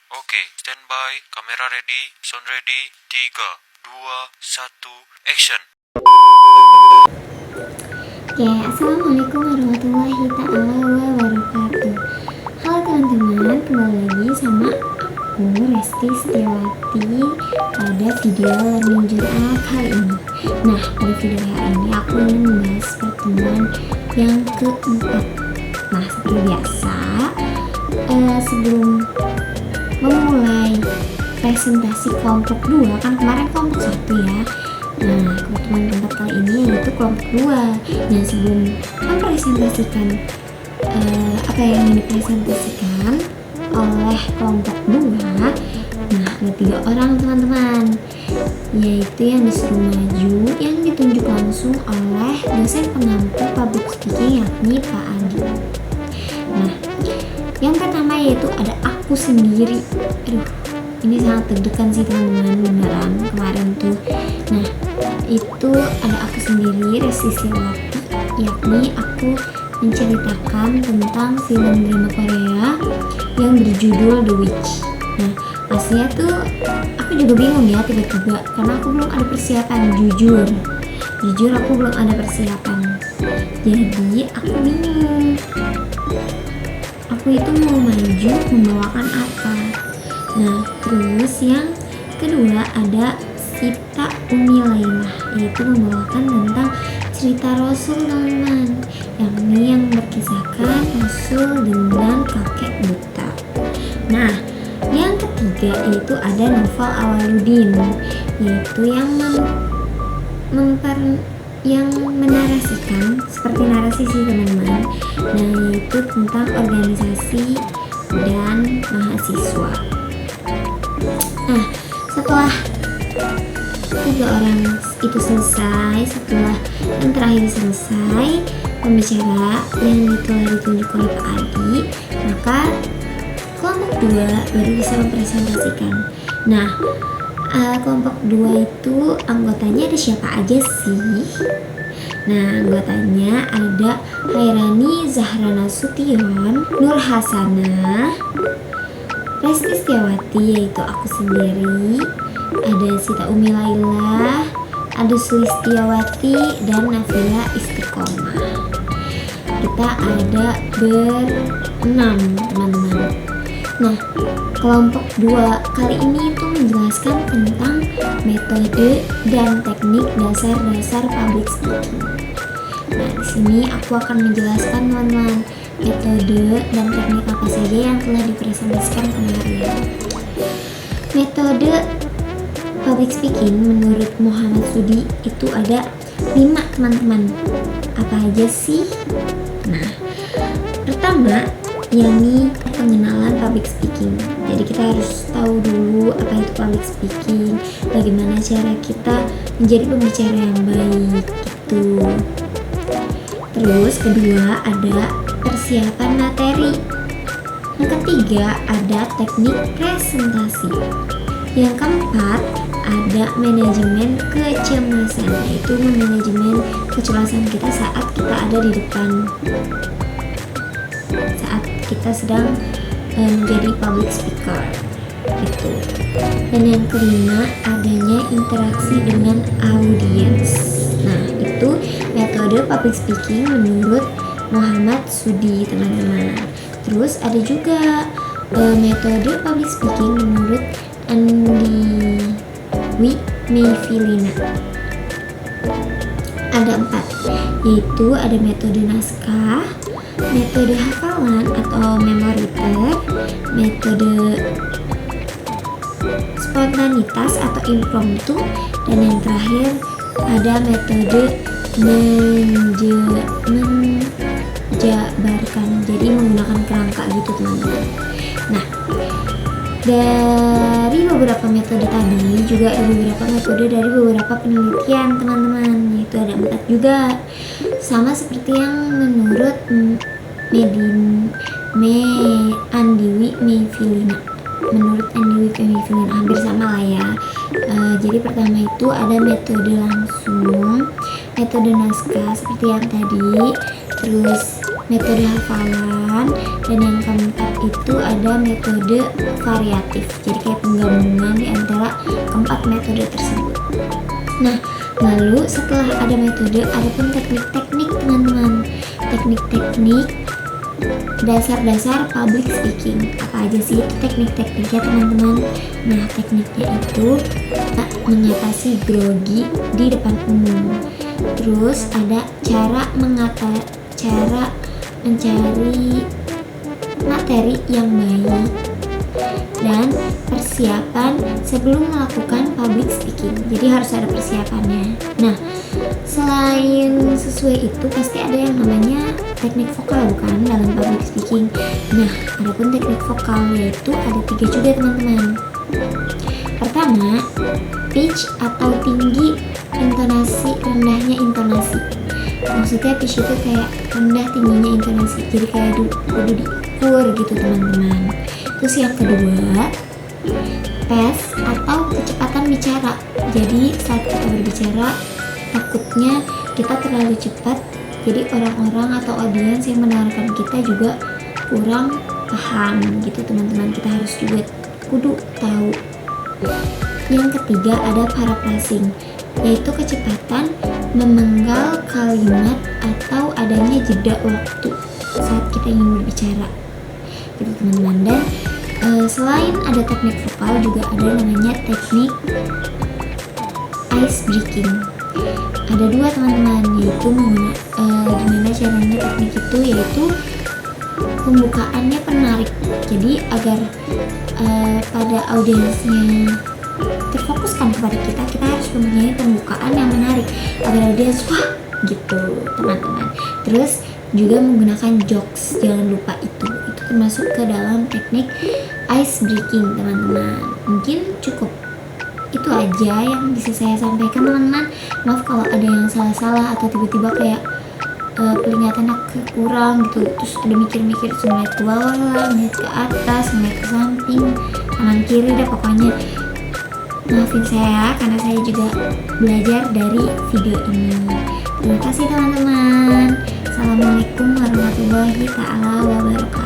Oke, standby, kamera ready, sound ready, 3, 2, 1, action. Oke, assalamualaikum warahmatullahi ta'ala wabarakatuh. Halo teman-teman, kembali lagi sama aku Resti Setiawati pada video Learning Journal kali ini. Nah, pada video kali ini aku ingin membahas pertemuan yang keempat. Nah, seperti biasa, sebelum memulai presentasi kelompok 2, kan kemarin kelompok 1 ya. Nah, pertemuan keempat kali ini yaitu kelompok 2. Nah, sebelum mempresentasikan apa yang ingin dipresentasikan oleh kelompok 2, nah ada 3 orang teman-teman, yaitu yang disuruh maju, yang ditunjuk langsung oleh dosen pengampu public speaking yakni Pak Adi. Nah, yang pertama yaitu ada aku sendiri. Ini sangat deg-degan sih teman-teman, beneran kemarin tuh. Nah, itu ada aku sendiri, Resti Setiawati, yakni aku menceritakan tentang film drama Korea yang berjudul The Witch. Nah, pastinya tuh aku juga bingung ya tiba-tiba, karena aku belum ada persiapan, jujur aku belum ada persiapan. Jadi aku bingung, aku itu mau maju membawakan apa. Nah, terus yang kedua ada Sita Umi Lailah, yaitu membawakan tentang cerita Rasul teman-teman, yakni yang berkisahkan Rasul dengan kakek buta. Nah, yang ketiga yaitu ada Noval Awaludin, yaitu yang menarasikan seperti narasi sih teman-teman. Nah, yaitu tentang organisasi dan mahasiswa. Nah, setelah 3 orang itu selesai, setelah yang terakhir selesai pembicara yang telah ditunjuk oleh Pak Adi, maka kelompok 2 baru bisa mempresentasikan. Nah, kelompok 2 itu anggotanya ada siapa aja sih? Nah, anggotanya ada Hairani Zahrana Sution, Nur Hasanah, Resti Setiawati yaitu aku sendiri, ada Sita Umi Lailah, ada Sulistiawati, dan Nafila Istiqomah. Kita ada ber-6 teman-teman. Nah, kelompok 2 kali ini itu menjelaskan tentang metode dan teknik dasar-dasar public speaking. Nah, di sini aku akan menjelaskan teman-teman metode dan teknik apa saja yang telah dipresentasikan kemarin. Metode public speaking menurut Muhammad Sudi itu ada 5 teman-teman. Apa aja sih? Nah, pertama yakni pengenalan public speaking. Jadi kita harus tahu dulu apa itu public speaking, bagaimana cara kita menjadi pembicara yang baik gitu. Terus kedua ada persiapan materi. Yang ketiga ada teknik presentasi. Yang keempat ada manajemen kecemasan, yaitu manajemen kecemasan kita saat kita ada di depan, saat kita sedang menjadi public speaker gitu. Dan yang kelima adanya interaksi dengan audiens. Nah, itu metode public speaking menurut Muhammad Sudi teman-teman. Terus ada juga metode public speaking menurut Andi Mayfilina. Ada 4, yaitu ada metode naskah, metode hafalan atau memoriter, metode spontanitas atau impromptu, dan yang terakhir ada metode menjabarkan, jadi menggunakan kerangka gitu teman-teman. Nah, dari beberapa metode tadi juga ada beberapa metode dari beberapa penelitian teman-teman, yaitu ada 4 juga, sama seperti yang menurut Andiwi Mayfilina. Menurut Andiwi Mayfilina hampir sama lah ya. Jadi pertama itu ada metode langsung, metode naskah seperti yang tadi, terus metode hafalan, dan yang keempat itu ada metode variatif. Jadi kayak penggabungan di antara keempat metode tersebut. Nah, lalu setelah ada metode, ada pun teknik-teknik teman-teman. Teknik-teknik dasar-dasar public speaking. Apa aja sih teknik-tekniknya teman-teman? Nah, tekniknya itu mengatasi grogi di depan umum. Terus ada cara mencari materi yang baik, dan persiapan sebelum melakukan public speaking. Jadi harus ada persiapannya. Nah, selain sesuai itu pasti ada yang namanya teknik vokal bukan dalam public speaking. Nah, adapun teknik vokal yaitu ada 3 juga teman-teman. Pertama, pitch atau tinggi intonasi, rendahnya intonasi. Maksudnya pitch itu kayak rendah tingginya intonasi, jadi kayak kudu diukur gitu teman-teman. Terus yang kedua, pace atau kecepatan bicara. Jadi saat kita berbicara takutnya kita terlalu cepat, jadi orang-orang atau audiens yang mendengarkan kita juga kurang paham gitu teman-teman. Kita harus juga kudu tahu. Yang ketiga ada paraphrasing, yaitu kecepatan memenggal kalimat atau adanya jeda waktu saat kita ingin berbicara gitu teman-teman. Dan selain ada teknik vokal juga ada namanya teknik ice breaking. Ada 2 teman-teman, yaitu gimana caranya teknik itu, yaitu pembukaannya penarik. Jadi agar pada audiensnya terfokuskan kepada kita harus mempunyai pembukaan yang menarik agar audiens wah gitu teman-teman. Terus juga menggunakan jokes, jangan lupa itu termasuk ke dalam teknik ice breaking teman-teman. Mungkin cukup itu aja yang bisa saya sampaikan teman-teman. Maaf kalau ada yang salah-salah atau tiba-tiba kayak penglihatannya kurang gitu, terus ada mikir-mikir ngeliat ke bawah lah, ngeliat ke atas, ngeliat ke samping, kanan kiri dah pokoknya. Maafin saya karena saya juga belajar dari video ini. Terima kasih teman-teman. Assalamualaikum warahmatullahi wabarakatuh.